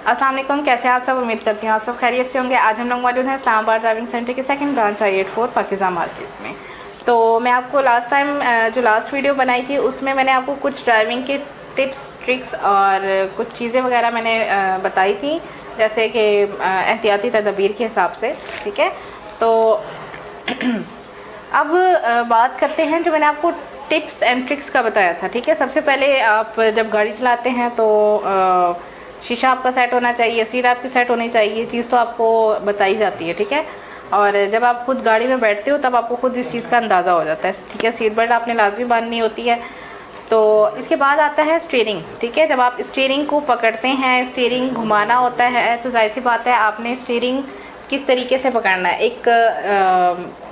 अस्सलाम वालेकुम, कैसे आप सब? उम्मीद करती हूँ आप सब खैरियत से होंगे। आज हम लोग मौजूद हैं इस्लामाबाद ड्राइविंग सेंटर के सेकंड ब्रांच I-84 पाकिज़ा मार्केट में। तो मैं आपको लास्ट टाइम जो लास्ट वीडियो बनाई थी उसमें मैंने आपको कुछ ड्राइविंग के टिप्स ट्रिक्स और कुछ चीज़ें वगैरह मैंने बताई थी, जैसे कि एहतियाती तदबीर के हिसाब से। ठीक है, तो अब बात करते हैं जो मैंने आपको टिप्स एंड ट्रिक्स का बताया था। ठीक है, सबसे पहले आप जब गाड़ी चलाते हैं तो शीशा आपका सेट होना चाहिए, सीट आपकी सेट होनी चाहिए, चीज़ तो आपको बताई जाती है। ठीक है, और जब आप खुद गाड़ी में बैठते हो तब आपको खुद इस चीज़ का अंदाज़ा हो जाता है। ठीक है, सीट बेल्ट आपने लाजमी बांधनी होती है। तो इसके बाद आता है स्टीयरिंग। ठीक है, जब आप स्टीयरिंग को पकड़ते हैं, स्टीयरिंग घुमाना होता है, तो जाहिर सी बात है आपने स्टीयरिंग किस तरीके से पकड़ना है। एक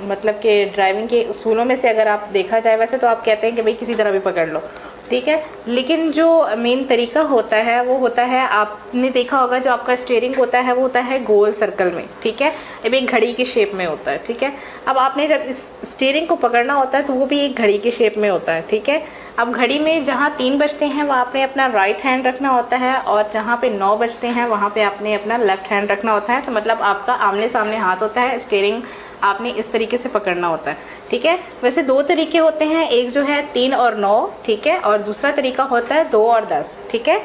मतलब कि ड्राइविंग के उसूलों में से अगर आप देखा जाए, वैसे तो आप कहते हैं कि भाई किसी तरह भी पकड़ लो, ठीक है, लेकिन जो मेन तरीका होता है वो होता है, आपने देखा होगा जो आपका स्टीयरिंग होता है वो होता है गोल सर्कल में। ठीक है, ये एक घड़ी की शेप में होता है। ठीक है, अब आपने जब इस स्टीयरिंग को पकड़ना होता है तो वो भी एक घड़ी की शेप में होता है। ठीक है, अब घड़ी में जहाँ 3 बजते हैं वहाँ आपने अपना राइट हैंड रखना होता है, और जहाँ पे 9 बजते हैं वहाँ पे आपने अपना लेफ़्ट हैंड रखना होता है। तो मतलब आपका आमने सामने हाथ होता है, स्टीयरिंग आपने इस तरीके से पकड़ना होता है। ठीक है, वैसे 2 तरीके होते हैं, एक जो है 3 और 9, ठीक है, और दूसरा तरीका होता है 2 और 10। ठीक है,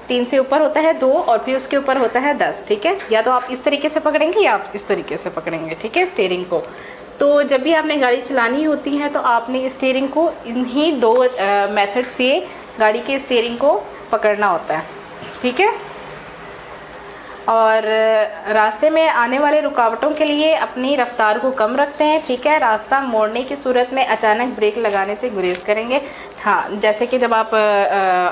3 से ऊपर होता है 2 और फिर उसके ऊपर होता है 10। ठीक है, या तो आप इस तरीके से पकड़ेंगे या आप इस तरीके से पकड़ेंगे। ठीक है, स्टीयरिंग को तो जब भी आपने गाड़ी चलानी होती है तो आपने स्टीयरिंग को इन्हीं 2 मेथड से गाड़ी के स्टीयरिंग को पकड़ना होता है। ठीक है, और रास्ते में आने वाले रुकावटों के लिए अपनी रफ्तार को कम रखते हैं। ठीक है, रास्ता मोड़ने की सूरत में अचानक ब्रेक लगाने से गुरेज करेंगे। हाँ, जैसे कि जब आप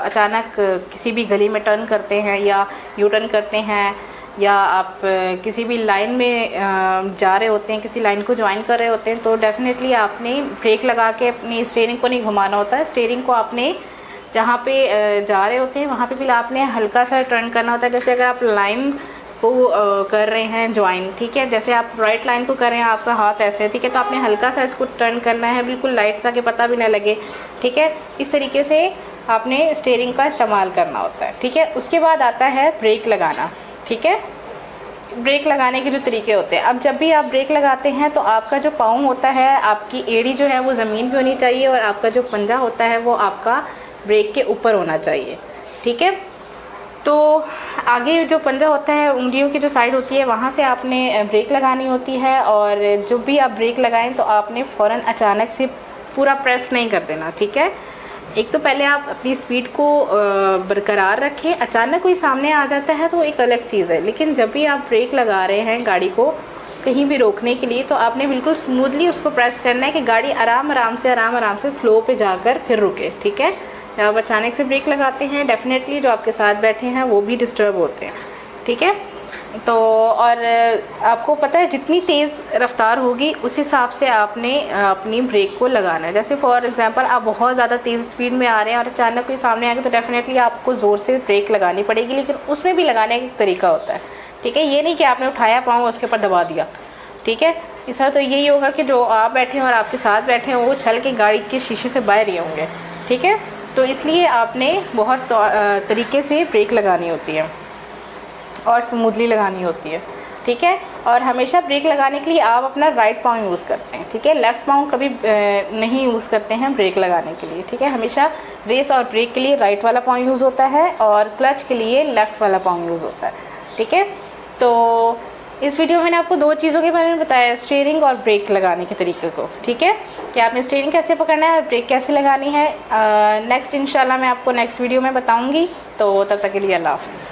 अचानक किसी भी गली में टर्न करते हैं या यू टर्न करते हैं, या आप किसी भी लाइन में जा रहे होते हैं, किसी लाइन को ज्वाइन कर रहे होते हैं, तो डेफिनेटली आपने ब्रेक लगा के अपनी स्टीयरिंग को नहीं घुमाना होता है। स्टीयरिंग को आपने जहाँ पे जा रहे होते हैं वहाँ पे भी आपने हल्का सा टर्न करना होता है। जैसे अगर आप लाइन को कर रहे हैं ज्वाइन, ठीक है, जैसे आप राइट लाइन को कर रहे हैं, आपका हाथ ऐसे है, ठीक है, तो आपने हल्का सा इसको टर्न करना है, बिल्कुल लाइट सा, कि पता भी ना लगे। ठीक है, इस तरीके से आपने स्टीयरिंग का इस्तेमाल करना होता है। ठीक है, उसके बाद आता है ब्रेक लगाना। ठीक है, ब्रेक लगाने के जो तरीके होते हैं, अब जब भी आप ब्रेक लगाते हैं तो आपका जो पाँव होता है, आपकी एड़ी जो है वो ज़मीन पे होनी चाहिए, और आपका जो पंजा होता है वो आपका ब्रेक के ऊपर होना चाहिए। ठीक है, तो आगे जो पंजा होता है, उंगलियों की जो साइड होती है, वहाँ से आपने ब्रेक लगानी होती है। और जब भी आप ब्रेक लगाएं तो आपने फ़ौरन अचानक से पूरा प्रेस नहीं कर देना। ठीक है, एक तो पहले आप अपनी स्पीड को बरकरार रखें। अचानक कोई सामने आ जाता है तो एक अलग चीज़ है, लेकिन जब भी आप ब्रेक लगा रहे हैं गाड़ी को कहीं भी रोकने के लिए, तो आपने बिल्कुल स्मूथली उसको प्रेस करना है कि गाड़ी आराम आराम से स्लो पे जाकर फिर रुके। ठीक है, जब आप अचानक से ब्रेक लगाते हैं, डेफिनेटली जो आपके साथ बैठे हैं वो भी डिस्टर्ब होते हैं। ठीक है, तो और आपको पता है जितनी तेज़ रफ्तार होगी उस हिसाब से आपने अपनी ब्रेक को लगाना है। जैसे फॉर एग्जांपल आप बहुत ज़्यादा तेज़ स्पीड में आ रहे हैं और अचानक कोई सामने आ गया, तो डेफिनेटली आपको ज़ोर से ब्रेक लगानी पड़ेगी, लेकिन उसमें भी लगाने का एक तरीका होता है। ठीक है, ये नहीं कि आपने उठाया पाँव उसके ऊपर दबा दिया। ठीक है, इस तरह तो यही होगा कि जो आप बैठे हैं और आपके साथ बैठे हैं वो छल के गाड़ी के शीशे से बाहर ही होंगे। ठीक है, तो इसलिए आपने बहुत तरीके से ब्रेक लगानी होती है और स्मूथली लगानी होती है। ठीक है, और हमेशा ब्रेक लगाने के लिए आप अपना राइट पाँव यूज़ करते हैं। ठीक है, लेफ़्ट पाँव कभी नहीं यूज़ करते हैं ब्रेक लगाने के लिए। ठीक है, हमेशा रेस और ब्रेक के लिए राइट वाला पाँव यूज़ होता है और क्लच के लिए लेफ़्ट वाला पाँव यूज़ होता है। ठीक है, तो इस वीडियो में मैंने आपको 2 चीज़ों के बारे में बताया, स्टीयरिंग और ब्रेक लगाने के तरीके को। ठीक है, कि आपने स्टीयरिंग कैसे पकड़ना है और ब्रेक कैसे लगानी है। नेक्स्ट इंशाल्लाह मैं आपको नेक्स्ट वीडियो में बताऊंगी। तो तब तक के लिए अल्लाह हाफ़िज़।